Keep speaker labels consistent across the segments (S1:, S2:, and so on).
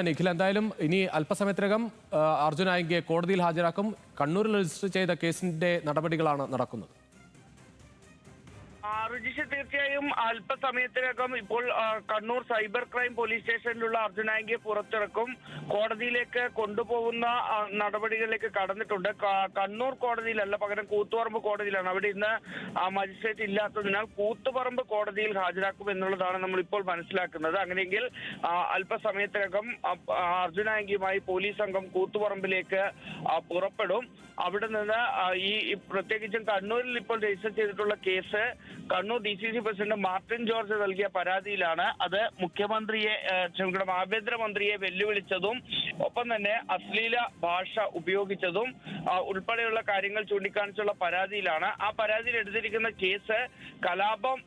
S1: നിഖിൽ, എന്തായാലും ഇനി അല്പസമയത്തിനകം അർജുൻ ആയങ്കിയെ കോടതിയിൽ ഹാജരാക്കും. കണ്ണൂരിൽ രജിസ്റ്റർ ചെയ്ത കേസിന്റെ നടപടികളാണ് നടക്കുന്നത്.
S2: ഋജിഷ, തീർച്ചയായും അല്പസമയത്തിനകം ഇപ്പോൾ കണ്ണൂർ സൈബർ ക്രൈം പോലീസ് സ്റ്റേഷനിലുള്ള അർജുൻ ആയങ്കിയെ പുറത്തിറക്കും. കോടതിയിലേക്ക് കൊണ്ടുപോകുന്ന നടപടികളിലേക്ക് കടന്നിട്ടുണ്ട്. കണ്ണൂർ കോടതിയിലല്ല, പകരം കൂത്തുപറമ്പ് കോടതിയിലാണ്. അവിടെ ഇന്ന് മജിസ്ട്രേറ്റ് ഇല്ലാത്തതിനാൽ കൂത്തുപറമ്പ് കോടതിയിൽ ഹാജരാക്കും എന്നുള്ളതാണ് നമ്മൾ ഇപ്പോൾ മനസ്സിലാക്കുന്നത്. അങ്ങനെയെങ്കിൽ അല്പസമയത്തിനകം അർജുൻ ആയങ്കിയുമായി പോലീസ് സംഘം കൂത്തുപറമ്പിലേക്ക് പുറപ്പെടും. അവിടെ നിന്ന് ഈ പ്രത്യേകിച്ചും കണ്ണൂരിൽ ഇപ്പോൾ രജിസ്റ്റർ ചെയ്തിട്ടുള്ള case Kannur DCC president Martin George നൽകിയ പരാതിയിലാണ്. അത് ആഭ്യന്തരമന്ത്രിയെ വെല്ലുവിളിച്ചതും ഒപ്പം തന്നെ അശ്ലീല ഭാഷ ഉപയോഗിച്ചതും ഉൾപ്പെടെയുള്ള കാര്യങ്ങൾ ചൂണ്ടിക്കാണിച്ചുള്ള പരാതിയിലാണ്. ആ പരാതിയിൽ എടുത്തിരിക്കുന്ന കേസ് കലാപം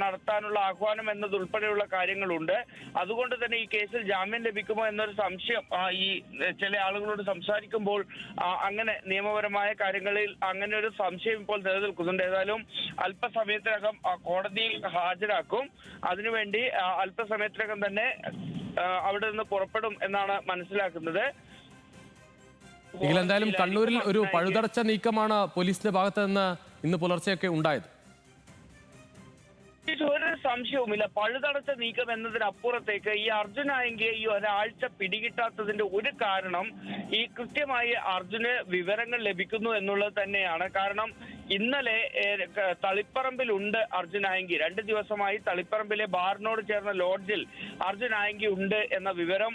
S2: നടത്താനുള്ള ആഹ്വാനം എന്നതുൾപ്പെടെയുള്ള കാര്യങ്ങളുണ്ട്. അതുകൊണ്ട് തന്നെ ഈ കേസിൽ ജാമ്യം ലഭിക്കുമോ എന്നൊരു സംശയം ഈ ചില ആളുകളോട് സംസാരിക്കുമ്പോൾ അങ്ങനെ നിയമപരമായ കാര്യങ്ങളിൽ അങ്ങനെ ഒരു സംശയം ഇപ്പോൾ നിലനിൽക്കുന്നുണ്ട്. ഏതായാലും അല്പസമയത്തിനകം കോടതിയിൽ ഹാജരാക്കും. അതിനുവേണ്ടി അല്പസമയത്തിനകം തന്നെ അവിടെ നിന്ന് പുറപ്പെടും എന്നാണ് മനസ്സിലാക്കുന്നത്.
S1: എന്തായാലും കണ്ണൂരിൽ ഒരു പഴുതടച്ച നീക്കമാണ് പോലീസിന്റെ ഭാഗത്ത് നിന്ന് ഇന്ന് പുലർച്ചെയൊക്കെ ഉണ്ടായത്.
S2: ഒരു സംശയവുമില്ല, പഴുതടച്ച നീക്കം എന്നതിനപ്പുറത്തേക്ക് ഈ അർജുൻ ആയങ്കിയെ ഈ ഒരാഴ്ച പിടികിട്ടാത്തതിന്റെ ഒരു കാരണം ഈ കൃത്യമായി അർജുന് വിവരങ്ങൾ ലഭിക്കുന്നു എന്നുള്ളത് തന്നെയാണ്. കാരണം ഇന്നലെ തളിപ്പറമ്പിലുണ്ട് അർജുൻ ആയങ്കി. 2 ദിവസമായി തളിപ്പറമ്പിലെ ബാറിനോട് ചേർന്ന ലോഡ്ജിൽ അർജുൻ ആയങ്കി ഉണ്ട് എന്ന വിവരം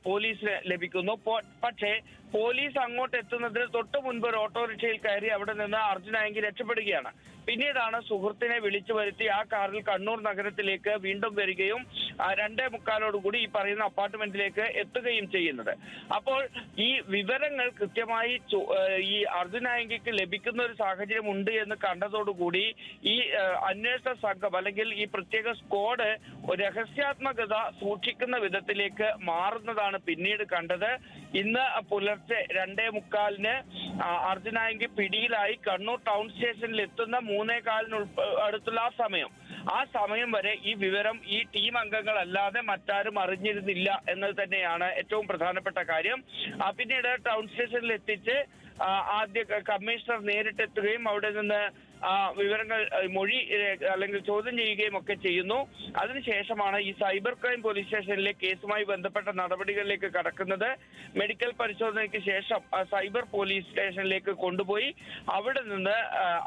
S2: പോലീസിന് ലഭിക്കുന്നു. പക്ഷേ പോലീസ് അങ്ങോട്ട് എത്തുന്നതിന് തൊട്ട് മുൻപ് ഒരു ഓട്ടോറിക്ഷയിൽ കയറി അവിടെ നിന്ന് അർജുൻ ആയങ്കി രക്ഷപ്പെടുകയാണ്. പിന്നീടാണ് സുഹൃത്തിനെ വിളിച്ചു വരുത്തി ആ കാറിൽ കണ്ണൂർ നഗരത്തിലേക്ക് വീണ്ടും വരികയും 2:45 ഈ പറയുന്ന അപ്പാർട്ട്മെന്റിലേക്ക് എത്തുകയും ചെയ്യുന്നത്. അപ്പോൾ ഈ വിവരങ്ങൾ കൃത്യമായി ഈ അർജുൻ ആയങ്കിക്ക് ലഭിക്കുന്ന ഒരു സാഹചര്യം ഉണ്ട് എന്ന് കണ്ടതോടുകൂടി ഈ അന്വേഷണ സംഘം അല്ലെങ്കിൽ ഈ പ്രത്യേക സ്ക്വാഡ് രഹസ്യാത്മകത സൂക്ഷിക്കുന്ന വിധത്തിലേക്ക് മാറുന്നതാണ് പിന്നീട് കണ്ടത്. ഇന്ന് പുലർച്ചെ 2:45 അർജുൻ ആയങ്കി പിടിയിലായി കണ്ണൂർ ടൗൺ സ്റ്റേഷനിൽ എത്തുന്ന 3:15 അടുത്തുള്ള ആ സമയം വരെ ഈ വിവരം ഈ ടീം അംഗങ്ങളല്ലാതെ മറ്റാരും അറിഞ്ഞിരുന്നില്ല എന്നത് തന്നെയാണ് ഏറ്റവും പ്രധാനപ്പെട്ട കാര്യം. പിന്നീട് ടൗൺ സ്റ്റേഷനിൽ എത്തിച്ച് ആദ്യ കമ്മീഷണർ നേരിട്ടെത്തുകയും അവിടെ നിന്ന് വിവരങ്ങൾ മൊഴി അല്ലെങ്കിൽ ചോദ്യം ചെയ്യുകയും ഒക്കെ ചെയ്യുന്നു. അതിനുശേഷമാണ് ഈ സൈബർ ക്രൈം പോലീസ് സ്റ്റേഷനിലെ കേസുമായി ബന്ധപ്പെട്ട നടപടികളിലേക്ക് കടക്കുന്നത്. മെഡിക്കൽ പരിശോധനയ്ക്ക് ശേഷം സൈബർ പോലീസ് സ്റ്റേഷനിലേക്ക് കൊണ്ടുപോയി അവിടെ നിന്ന്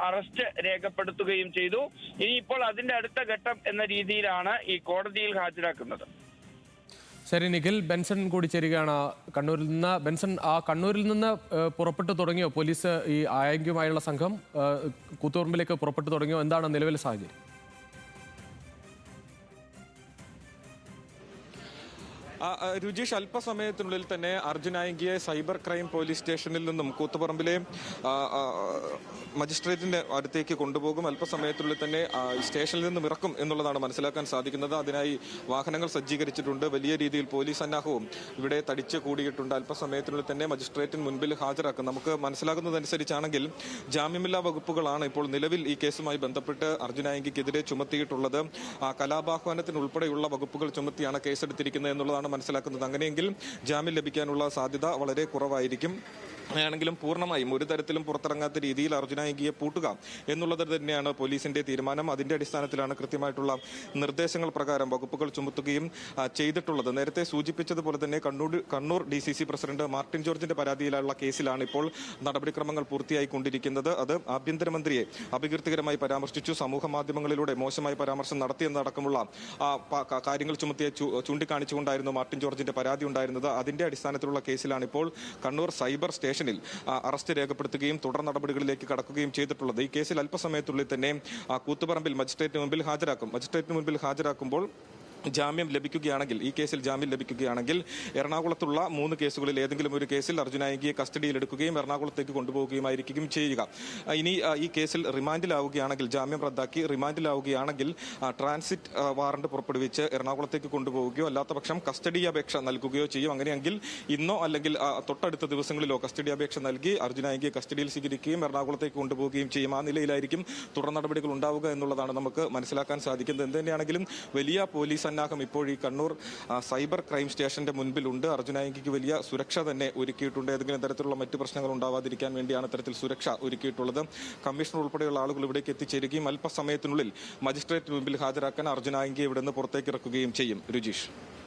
S2: അറസ്റ്റ് രേഖപ്പെടുത്തുകയും ചെയ്തു. ഇനിയിപ്പോൾ അതിന്റെ അടുത്ത ഘട്ടം എന്ന രീതിയിലാണ് ഈ കോടതിയിൽ ഹാജരാക്കുന്നത്.
S1: ശരി നിഖിൽ, ബെൻസൺ കൂടി ചേരുകയാണ് കണ്ണൂരിൽ നിന്ന്. ബെൻസൺ, കണ്ണൂരിൽ നിന്ന് പുറപ്പെട്ടു തുടങ്ങിയോ പോലീസ്? ഈ ആയങ്കിയുമായുള്ള സംഘം കൂത്തുപറമ്പിലേക്ക് പുറപ്പെട്ടു തുടങ്ങിയോ? എന്താണ് നിലവിലെ സാഹചര്യം?
S3: രുചീഷ്, അല്പസമയത്തിനുള്ളിൽ തന്നെ അർജുൻ ആയങ്കിയെ സൈബർ ക്രൈം പോലീസ് സ്റ്റേഷനിൽ നിന്നും കൂത്തുപറമ്പിലെ മജിസ്ട്രേറ്റിന്റെ അടുത്തേക്ക് കൊണ്ടുപോകും. അല്പസമയത്തിനുള്ളിൽ തന്നെ സ്റ്റേഷനിൽ നിന്നും ഇറക്കും എന്നുള്ളതാണ് മനസ്സിലാക്കാൻ സാധിക്കുന്നത്. അതിനായി വാഹനങ്ങൾ സജ്ജീകരിച്ചിട്ടുണ്ട്. വലിയ രീതിയിൽ പോലീസ് സന്നാഹവും ഇവിടെ തടിച്ചു കൂടിയിട്ടുണ്ട്. അല്പസമയത്തിനുള്ളിൽ തന്നെ മജിസ്ട്രേറ്റിന് മുൻപിൽ ഹാജരാക്കും. നമുക്ക് മനസ്സിലാകുന്നതനുസരിച്ചാണെങ്കിൽ ജാമ്യമില്ലാ വകുപ്പുകളാണ് ഇപ്പോൾ നിലവിൽ ഈ കേസുമായി ബന്ധപ്പെട്ട് അർജുൻ ആയങ്കിക്കെതിരെ ചുമത്തിയിട്ടുള്ളത്. കലാപാഹ്വാനത്തിന് ഉൾപ്പെടെയുള്ള വകുപ്പുകൾ ചുമത്തിയാണ് കേസെടുത്തിരിക്കുന്നത് എന്നുള്ളതാണ് മനസ്സിലാക്കുന്നത്. അങ്ങനെയെങ്കിൽ ജാമ്യം ലഭിക്കാനുള്ള സാധ്യത വളരെ കുറവായിരിക്കും. ആണെങ്കിലും പൂർണ്ണമായും ഒരു തരത്തിലും പുറത്തിറങ്ങാത്ത രീതിയിൽ അർജുൻ ആയങ്കിയെ പൂട്ടുക എന്നുള്ളത് തന്നെയാണ് പോലീസിന്റെ തീരുമാനം. അതിന്റെ അടിസ്ഥാനത്തിലാണ് കൃത്യമായിട്ടുള്ള നിർദ്ദേശങ്ങൾ പ്രകാരം വകുപ്പുകൾ ചുമത്തുകയും ചെയ്തിട്ടുള്ളത്. നേരത്തെ സൂചിപ്പിച്ചതുപോലെ തന്നെ കണ്ണൂർ DCC പ്രസിഡന്റ് മാർട്ടിൻ ജോർജിന്റെ പരാതിയിലുള്ള കേസിലാണ് ഇപ്പോൾ നടപടിക്രമങ്ങൾ പൂർത്തിയായിക്കൊണ്ടിരിക്കുന്നത്. അത് ആഭ്യന്തരമന്ത്രിയെ അപകീർത്തികരമായി പരാമർശിച്ചു, സമൂഹ മാധ്യമങ്ങളിലൂടെ മോശമായി പരാമർശം നടത്തിയെന്നടക്കമുള്ള കാര്യങ്ങൾ ചൂണ്ടിക്കാണിച്ചുകൊണ്ടായിരുന്നു മാർട്ടിൻ ജോർജിന്റെ പരാതി ഉണ്ടായിരുന്നത്. അതിന്റെ അടിസ്ഥാനത്തിലുള്ള കേസിലാണ് ഇപ്പോൾ കണ്ണൂർ സൈബർ സ്റ്റേഷനിൽ അറസ്റ്റ് രേഖപ്പെടുത്തുകയും തുടർ നടപടികളിലേക്ക് കടക്കുകയും ചെയ്തിട്ടുള്ളത്. ഈ കേസിൽ അല്പസമയത്തുള്ളിൽ തന്നെ കൂത്തുപറമ്പിൽ മജിസ്ട്രേറ്റിന് മുമ്പിൽ ഹാജരാക്കും. മജിസ്ട്രേറ്റിന് മുമ്പിൽ ഹാജരാക്കുമ്പോൾ ജാമ്യം ലഭിക്കുകയാണെങ്കിൽ, ഈ കേസിൽ ജാമ്യം ലഭിക്കുകയാണെങ്കിൽ എറണാകുളത്തുള്ള 3 കേസുകളിൽ ഏതെങ്കിലും ഒരു കേസിൽ അർജുൻ ആയങ്കിയെ കസ്റ്റഡിയിലെടുക്കുകയും എറണാകുളത്തേക്ക് കൊണ്ടുപോവുകയുമായിരിക്കും ചെയ്യുക. ഇനി ഈ കേസിൽ റിമാൻഡിലാവുകയാണെങ്കിൽ, ജാമ്യം റദ്ദാക്കി റിമാൻഡിലാവുകയാണെങ്കിൽ ട്രാൻസിറ്റ് വാറണ്ട് പുറപ്പെടുവിച്ച് എറണാകുളത്തേക്ക് കൊണ്ടുപോവുകയോ അല്ലാത്ത പക്ഷം കസ്റ്റഡി അപേക്ഷ നൽകുകയോ ചെയ്യും. അങ്ങനെയെങ്കിൽ ഇന്നോ അല്ലെങ്കിൽ തൊട്ടടുത്ത ദിവസങ്ങളിലോ കസ്റ്റഡി അപേക്ഷ നൽകി അർജുൻ ആയങ്കിയെ കസ്റ്റഡിയിൽ സ്വീകരിക്കുകയും എറണാകുളത്തേക്ക് കൊണ്ടുപോവുകയും ചെയ്യും. ആ നിലയിലായിരിക്കും തുടർ നടപടികൾ ഉണ്ടാവുക എന്നുള്ളതാണ് നമുക്ക് മനസ്സിലാക്കാൻ സാധിക്കുന്നത്. എന്ത് തന്നെയാണെങ്കിലും വലിയ പോലീസ് സന്നാഹം ഇപ്പോൾ ഈ കണ്ണൂർ സൈബർ ക്രൈം സ്റ്റേഷന്റെ മുൻപിലുണ്ട്. അർജുനായങ്കിക്ക് വലിയ സുരക്ഷ തന്നെ ഒരുക്കിയിട്ടുണ്ട്. ഏതെങ്കിലും തരത്തിലുള്ള മറ്റു പ്രശ്നങ്ങൾ ഉണ്ടാവാതിരിക്കാൻ വേണ്ടിയാണ് ഇത്തരത്തിൽ സുരക്ഷ ഒരുക്കിയിട്ടുള്ളത്. കമ്മീഷണർ ഉൾപ്പെടെയുള്ള ആളുകൾ ഇവിടേക്ക് എത്തിച്ചേരുകയും അല്പസമയത്തിനുള്ളിൽ മജിസ്ട്രേറ്റ് മുമ്പിൽ ഹാജരാക്കാൻ അർജുനായങ്കിയെ ഇവിടെ നിന്ന് പുറത്തേക്ക് ഇറക്കുകയും ചെയ്യും. രുജീഷ്.